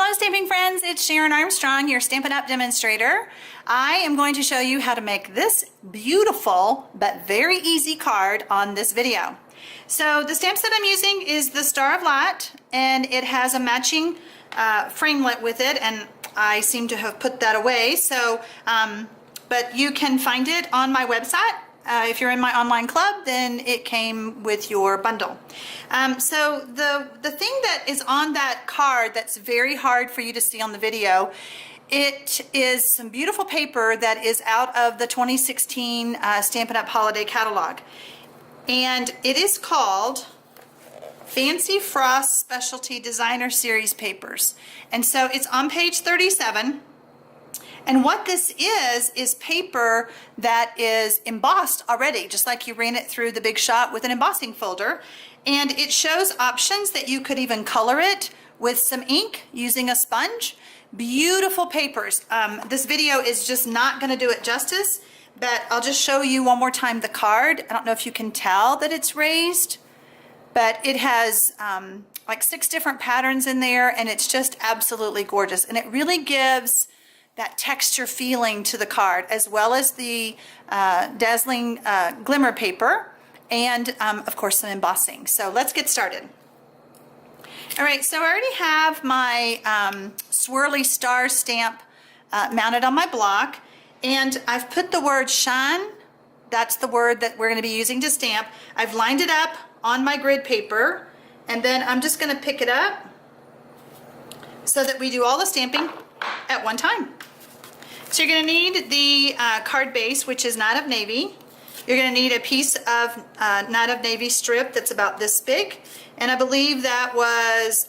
Hello stamping friends, it's Sharon Armstrong, your Stampin' Up! Demonstrator. I am going to show you how to make this beautiful but very easy card on this video. So the stamps that I'm using is the Star of Light, and it has a matching framelit with it, and I seem to have put that away. So, but you can find it on my website. If you're in my online club, then it came with your bundle. So the thing that is on that card that's very hard for you to see on the video, it is some beautiful paper that is out of the 2016 Stampin' Up! Holiday Catalog. And it is called Fancy Frost Specialty Designer Series Papers. And so it's on page 37. And what this is paper that is embossed already, just like you ran it through the Big Shot with an embossing folder. And it shows options that you could even color it with some ink using a sponge. Beautiful papers. This video is just not going to do it justice, but I'll just show you one more time the card. I don't know if you can tell that it's raised, but it has like 6 different patterns in there, and it's just absolutely gorgeous. And it really gives that texture feeling to the card, as well as the Dazzlin Glimmer paper, and of course some embossing. So let's get started. All right, so I already have my swirly star stamp mounted on my block, and I've put the word shine. That's the word that we're going to be using to stamp. I've lined it up on my grid paper, and then I'm just going to pick it up so that we do all the stamping at one time. So you're going to need the card base, which is Night of Navy. You're going to need a piece of Night of Navy strip that's about this big, and I believe that was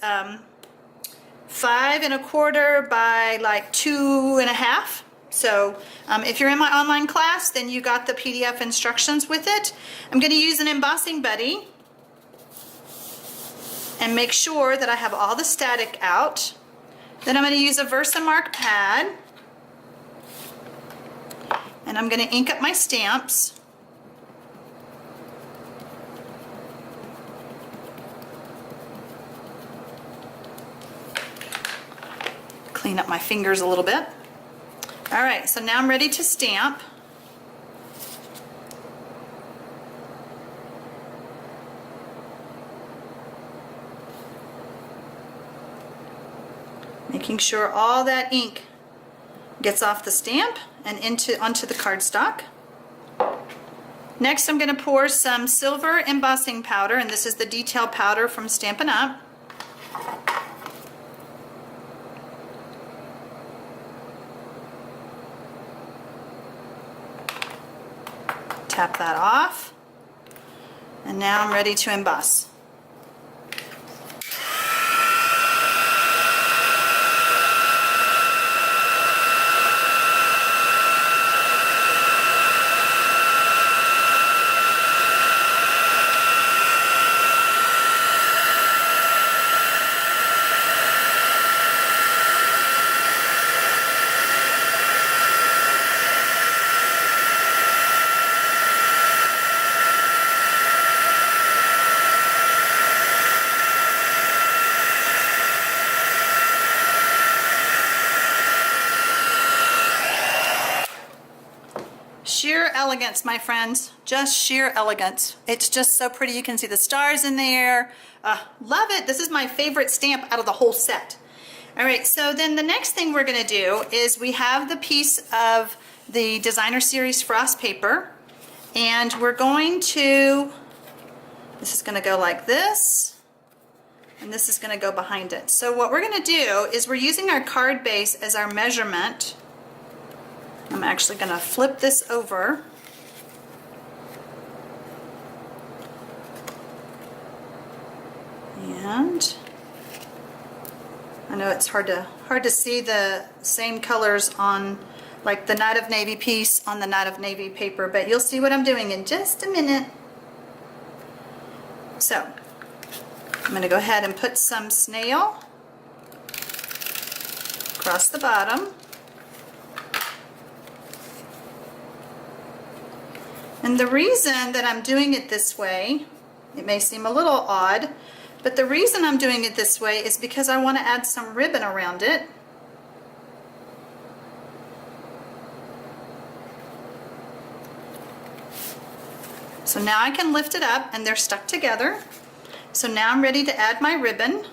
5 1/4 by like 2 1/2. So if you're in my online class, then you got the PDF instructions with it. I'm going to use an embossing buddy and make sure that I have all the static out. Then I'm going to use a Versarmark pad, and I'm going to ink up my stamps. Clean up my fingers a little bit. All right, so now I'm ready to stamp. Making sure all that ink gets off the stamp and onto the cardstock. Next, I'm going to pour some silver embossing powder, and this is the detail powder from Stampin' Up. Tap that off, and now I'm ready to emboss. Sheer elegance, my friends, just sheer elegance. It's just so pretty. You can see the stars in there. Love it. This is my favorite stamp out of the whole set. All right, so then the next thing we're going to do is we have the piece of the Designer Series Frost paper, and we're going to, this is going to go like this, and this is going to go behind it. So what we're going to do is we're using our card base as our measurement. I'm actually going to flip this over. And I know it's hard to see the same colors on like the Night of Navy piece on the Night of Navy paper, but you'll see what I'm doing in just a minute. So I'm going to go ahead and put some SNAIL across the bottom. And the reason that I'm doing it this way, it may seem a little odd, But the reason I'm doing it this way is because I want to add some ribbon around it. So now I can lift it up and they're stuck together. So now I'm ready to add my ribbon.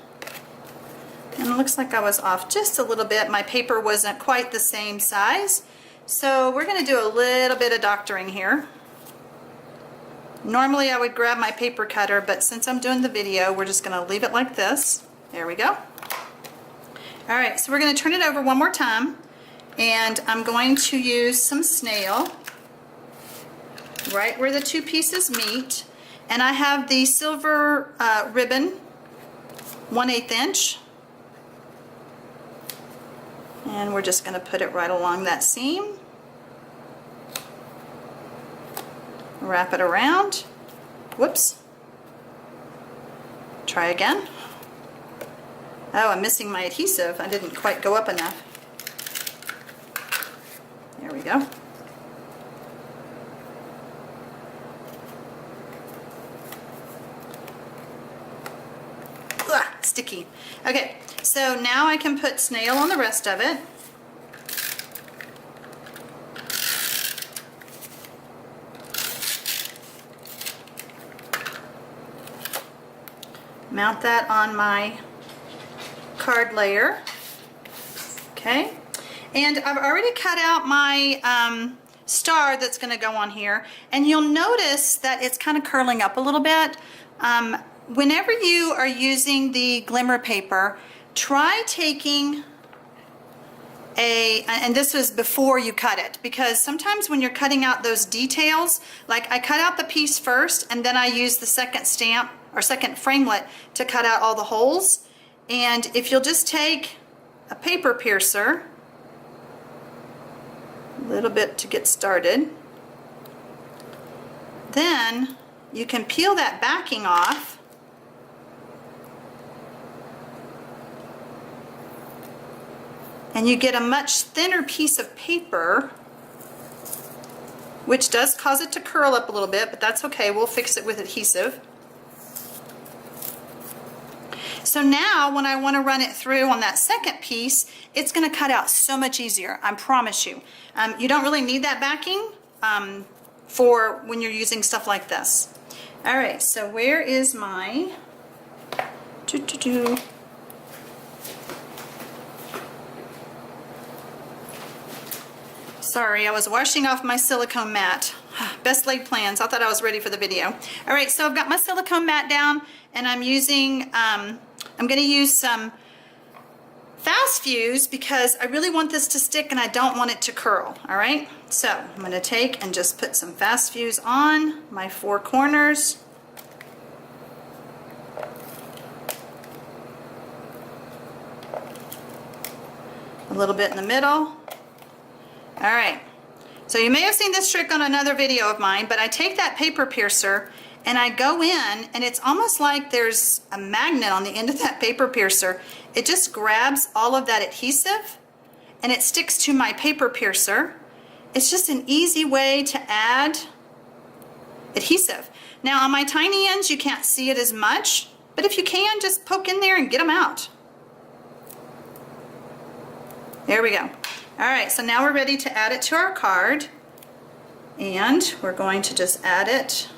And it looks like I was off just a little bit. My paper wasn't quite the same size. So we're going to do a little bit of doctoring here. Normally I would grab my paper cutter, but since I'm doing the video, we're just going to leave it like this. There we go. All right, so we're going to turn it over one more time. And I'm going to use some SNAIL right where the two pieces meet. And I have the silver ribbon, 1/8 inch. And we're just going to put it right along that seam. Wrap it around. Whoops. Try again. Oh, I'm missing my adhesive. I didn't quite go up enough. There we go. Ugh, sticky. Okay, so now I can put SNAIL on the rest of it. Mount that on my card layer. Okay, and I've already cut out my star that's going to go on here, and you'll notice that it's kind of curling up a little bit. Whenever you are using the glimmer paper, try taking and this was before you cut it, because sometimes when you're cutting out those details, like I cut out the piece first and then I use the second stamp or second framelit to cut out all the holes. And if you'll just take a paper piercer, a little bit to get started, then you can peel that backing off. And you get a much thinner piece of paper, which does cause it to curl up a little bit, but that's okay. We'll fix it with adhesive. So now when I want to run it through on that second piece, it's going to cut out so much easier, I promise you. You don't really need that backing for when you're using stuff like this. All right, so where is my... Sorry, I was washing off my silicone mat. Best laid plans. I thought I was ready for the video. All right, so I've got my silicone mat down, and I'm using, I'm going to use some fast fuse because I really want this to stick and I don't want it to curl. All right, so I'm going to take and just put some fast fuse on my four corners. A little bit in the middle. All right, so you may have seen this trick on another video of mine, but I take that paper piercer and I go in, and it's almost like there's a magnet on the end of that paper piercer. It just grabs all of that adhesive and it sticks to my paper piercer. It's just an easy way to add adhesive. Now on my tiny ends you can't see it as much, but if you can, just poke in there and get them out. There we go. All right, so now we're ready to add it to our card, and we're going to just add it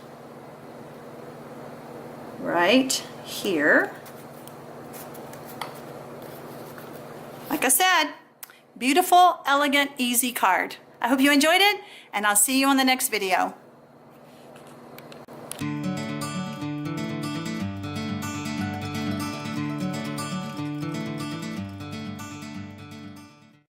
right here. Like I said, beautiful, elegant, easy card. I hope you enjoyed it, and I'll see you on the next video.